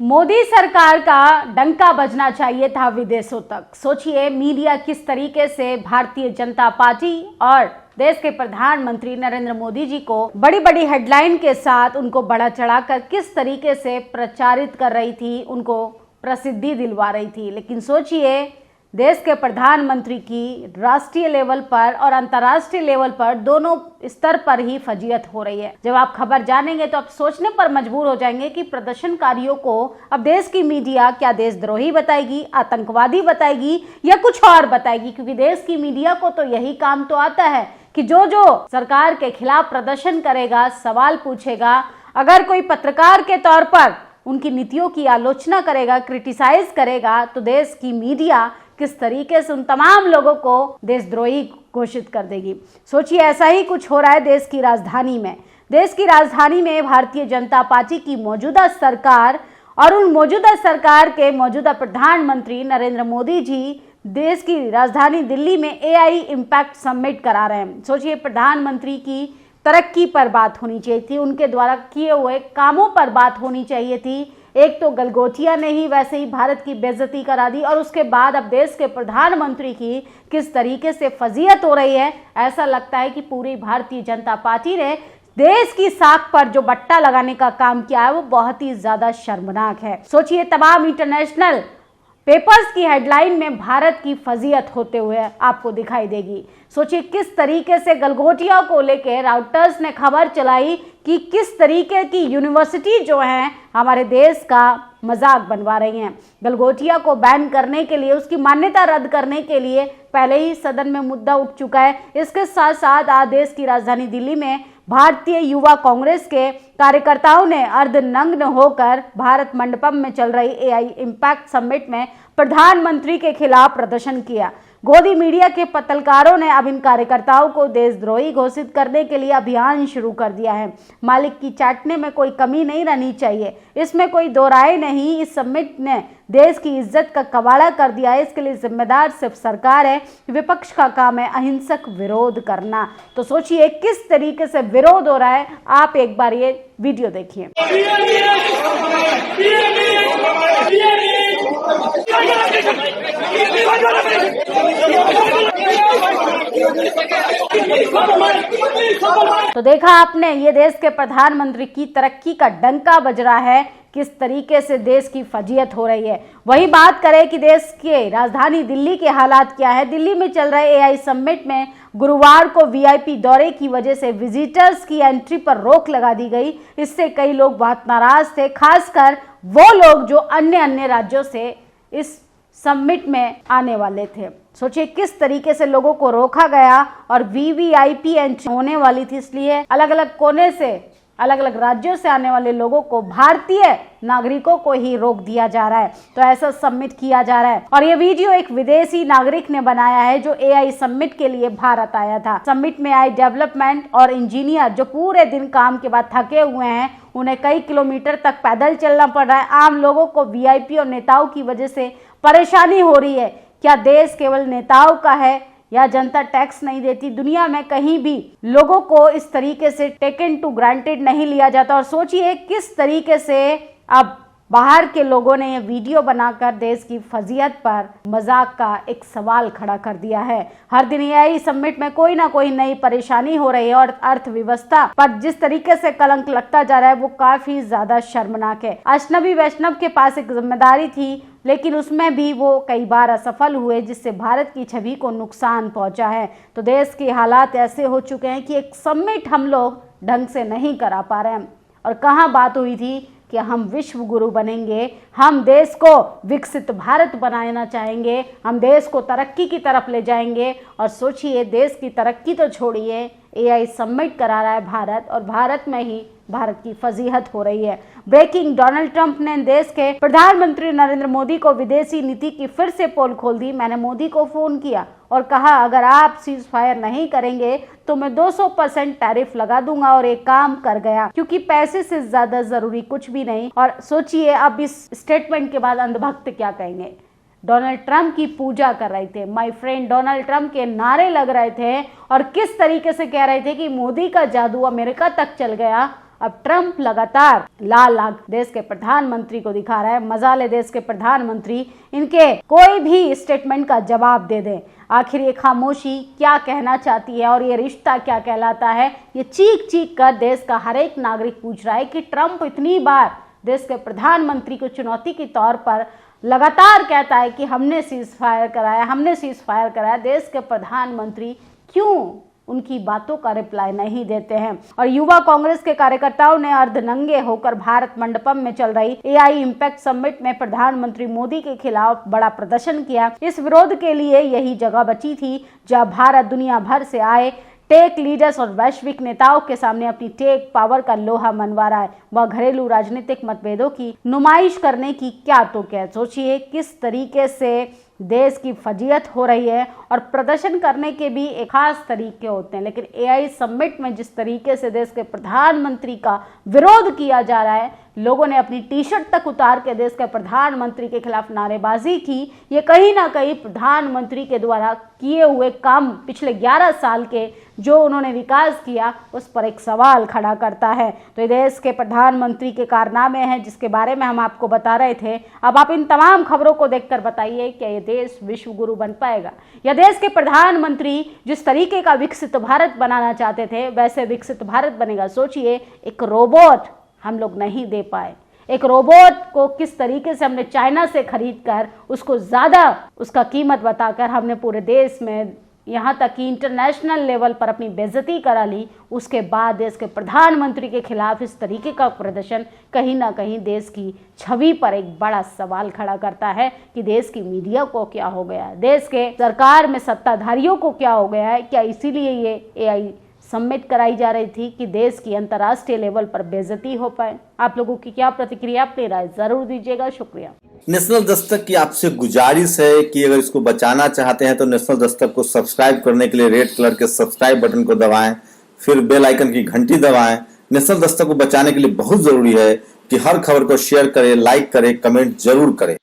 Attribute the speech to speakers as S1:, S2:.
S1: मोदी सरकार का डंका बजना चाहिए था विदेशों तक। सोचिए मीडिया किस तरीके से भारतीय जनता पार्टी और देश के प्रधानमंत्री नरेंद्र मोदी जी को बड़ी बड़ी हेडलाइन के साथ उनको बढ़ा चढ़ाकर किस तरीके से प्रचारित कर रही थी, उनको प्रसिद्धि दिलवा रही थी। लेकिन सोचिए देश के प्रधानमंत्री की राष्ट्रीय लेवल पर और अंतर्राष्ट्रीय लेवल पर दोनों स्तर पर ही फजीयत हो रही है। जब आप खबर जानेंगे तो आप सोचने पर मजबूर हो जाएंगे कि प्रदर्शनकारियों को अब देश की मीडिया क्या देशद्रोही बताएगी, आतंकवादी बताएगी या कुछ और बताएगी। क्योंकि देश की मीडिया को तो यही काम तो आता है कि जो सरकार के खिलाफ प्रदर्शन करेगा, सवाल पूछेगा, अगर कोई पत्रकार के तौर पर उनकी नीतियों की आलोचना करेगा, क्रिटिसाइज करेगा, तो देश की मीडिया किस तरीके से उन तमाम लोगों को देशद्रोही घोषित कर देगी। सोचिए ऐसा ही कुछ हो रहा है देश की राजधानी में। देश की राजधानी में भारतीय जनता पार्टी की मौजूदा सरकार और उन मौजूदा सरकार के मौजूदा प्रधानमंत्री नरेंद्र मोदी जी देश की राजधानी दिल्ली में AI इम्पैक्ट समिट करा रहे हैं। सोचिए प्रधानमंत्री की तरक्की पर बात होनी चाहिए थी, उनके द्वारा किए हुए कामों पर बात होनी चाहिए थी। एक तो गलगोटिया ने ही वैसे ही भारत की बेइज्जती करा दी और उसके बाद अब देश के प्रधानमंत्री की किस तरीके से फजीयत हो रही है। ऐसा लगता है कि पूरी भारतीय जनता पार्टी ने देश की साख पर जो बट्टा लगाने का काम किया है वो बहुत ही ज्यादा शर्मनाक है। सोचिए तमाम इंटरनेशनल पेपर्स की हेडलाइन में भारत की फजीयत होते हुए आपको दिखाई देगी। सोचिए किस तरीके से गलगोटिया को लेकर राउटर्स ने खबर चलाई कि किस तरीके की यूनिवर्सिटी जो है हमारे देश का मजाक बनवा रही हैं। गलगोटिया को बैन करने के लिए, उसकी मान्यता रद्द करने के लिए पहले ही सदन में मुद्दा उठ चुका है। इसके साथ साथ आज देश की राजधानी दिल्ली में भारतीय युवा कांग्रेस के कार्यकर्ताओं ने अर्धनग्न होकर भारत मंडपम में चल रही AI इम्पैक्ट समिट में प्रधानमंत्री के खिलाफ प्रदर्शन किया। गोदी मीडिया के पत्रकारों ने अब इन कार्यकर्ताओं को देशद्रोही घोषित करने के लिए अभियान शुरू कर दिया है। मालिक की चाटने में कोई कमी नहीं रहनी चाहिए, इसमें कोई दो राय नहीं। इस समिट ने देश की इज्जत का कबाड़ा कर दिया है। इसके लिए जिम्मेदार सिर्फ सरकार है, विपक्ष का काम है अहिंसक विरोध करना। तो सोचिए किस तरीके से विरोध हो रहा है, आप एक बार ये वीडियो देखिए। तो देखा आपने, ये देश के प्रधानमंत्री की तरक्की का डंका बज रहा है, किस तरीके से देश की फजीयत हो रही है। वही बात करें कि देश के राजधानी दिल्ली के हालात क्या है। दिल्ली में चल रहे AI समिट में गुरुवार को VIP दौरे की वजह से विजिटर्स की एंट्री पर रोक लगा दी गई। इससे कई लोग बहुत नाराज थे, खासकर वो लोग जो अन्य राज्यों से इस समिट में आने वाले थे। सोचिए किस तरीके से लोगों को रोका गया और VVIP एंट्री होने वाली थी, इसलिए अलग अलग कोने से, अलग अलग राज्यों से आने वाले लोगों को, भारतीय नागरिकों को ही रोक दिया जा रहा है। तो ऐसा समिट किया जा रहा है और ये वीडियो एक विदेशी नागरिक ने बनाया है जो AI समिट के लिए भारत आया था। समिट में आए डेवलपमेंट और इंजीनियर जो पूरे दिन काम के बाद थके हुए हैं, उन्हें कई किलोमीटर तक पैदल चलना पड़ रहा है। आम लोगों को VIP और नेताओं की वजह से परेशानी हो रही है। क्या देश केवल नेताओं का है या जनता टैक्स नहीं देती? दुनिया में कहीं भी लोगों को इस तरीके से टेकन टू ग्रांटेड नहीं लिया जाता। और सोचिए किस तरीके से अब बाहर के लोगों ने ये वीडियो बनाकर देश की फजीयत पर मजाक का एक सवाल खड़ा कर दिया है। हर दिन AI समिट में कोई ना कोई नई परेशानी हो रही है और अर्थव्यवस्था पर जिस तरीके से कलंक लगता जा रहा है वो काफी ज्यादा शर्मनाक है। अजनबी वैष्णव के पास एक जिम्मेदारी थी, लेकिन उसमें भी वो कई बार असफल हुए, जिससे भारत की छवि को नुकसान पहुंचा है। तो देश के हालात ऐसे हो चुके हैं कि एक समिट हम लोग ढंग से नहीं करा पा रहे हैं। और कहाँ बात हुई थी कि हम विश्व गुरु बनेंगे, हम देश को विकसित भारत बनाना चाहेंगे, हम देश को तरक्की की तरफ ले जाएंगे। और सोचिए देश की तरक्की तो छोड़िए, AI समिट करा रहा है भारत और भारत में ही भारत की फजीहत हो रही है। ब्रेकिंग, डोनाल्ड ट्रंप ने देश के प्रधानमंत्री नरेंद्र मोदी को विदेशी नीति की फिर से पोल खोल दी। मैंने मोदी को फोन किया और कहा अगर आप सीज फायर नहीं करेंगे तो मैं 200% टैरिफ लगा दूंगा, और एक काम कर गया, क्योंकि पैसे से ज्यादा जरूरी कुछ भी नहीं। और सोचिए अब इस स्टेटमेंट के बाद अंधभक्त क्या कहेंगे। डोनाल्ड ट्रंप की पूजा कर रहे थे, माय फ्रेंड डोनाल्ड ट्रंप के नारे लग रहे थे और किस तरीके से कह रहे थे कि मोदी का जादू अमेरिका तक चल गया अब ट्रंप लगातार लाल आंख देश के प्रधानमंत्री को दिखा रहा है। मजा ले देश के प्रधानमंत्री इनके कोई भी स्टेटमेंट का जवाब दे दें। आखिर ये खामोशी क्या कहना चाहती है और ये रिश्ता क्या कहलाता है, ये चीख चीख कर देश का हर एक नागरिक पूछ रहा है कि ट्रंप इतनी बार देश के प्रधानमंत्री को चुनौती के तौर पर लगातार कहता है कि हमने सीज फायर कराया, देश के प्रधानमंत्री क्यों उनकी बातों का रिप्लाई नहीं देते हैं। और युवा कांग्रेस के कार्यकर्ताओं ने अर्धनंगे होकर भारत मंडपम में चल रही एआई इम्पैक्ट समिट में प्रधानमंत्री मोदी के खिलाफ बड़ा प्रदर्शन किया। इस विरोध के लिए यही जगह बची थी जहां भारत दुनिया भर से आए टेक लीडर्स और वैश्विक नेताओं के सामने अपनी टेक पावर का लोहा मनवा रहा है। वह घरेलू राजनीतिक मतभेदों की नुमाइश करने की क्या तो क्या। सोचिए किस तरीके से देश की फजीयत हो रही है और प्रदर्शन करने के भी एक खास तरीके होते हैं, लेकिन एआई समिट में जिस तरीके से देश के प्रधानमंत्री का विरोध किया जा रहा है, लोगों ने अपनी टी शर्ट तक उतार के देश के प्रधानमंत्री के खिलाफ नारेबाजी की। ये कहीं ना कहीं प्रधानमंत्री के द्वारा किए हुए काम पिछले 11 साल के जो उन्होंने विकास किया उस पर एक सवाल खड़ा करता है। तो ये देश के प्रधानमंत्री के कारनामे हैं जिसके बारे में हम आपको बता रहे थे। अब आप इन तमाम खबरों को देखकर बताइए क्या ये देश विश्व गुरु बन पाएगा या देश के प्रधानमंत्री जिस तरीके का विकसित भारत बनाना चाहते थे वैसे विकसित भारत बनेगा। सोचिए एक रोबोट हम लोग नहीं दे पाए, एक रोबोट को किस तरीके से हमने चाइना से खरीद कर उसको ज्यादा उसका कीमत बताकर हमने पूरे देश में यहाँ तक कि इंटरनेशनल लेवल पर अपनी बेइज्जती करा ली। उसके बाद देश के प्रधानमंत्री के खिलाफ इस तरीके का प्रदर्शन कहीं ना कहीं देश की छवि पर एक बड़ा सवाल खड़ा करता है कि देश की मीडिया को क्या हो गया है, देश के सरकार में सत्ताधारियों को क्या हो गया है। क्या इसीलिए ये एआई समिट कराई जा रही थी कि देश की अंतर्राष्ट्रीय लेवल पर बेइज्जती हो पाए। आप लोगों की क्या प्रतिक्रिया, अपनी राय जरूर दीजिएगा। शुक्रिया।
S2: नेशनल दस्तक की आपसे गुजारिश है कि अगर इसको बचाना चाहते हैं तो नेशनल दस्तक को सब्सक्राइब करने के लिए रेड कलर के सब्सक्राइब बटन को दबाएं, फिर बेल आइकन की घंटी दबाएं। नेशनल दस्तक को बचाने के लिए बहुत जरूरी है कि हर खबर को शेयर करें, लाइक करें, कमेंट जरूर करें।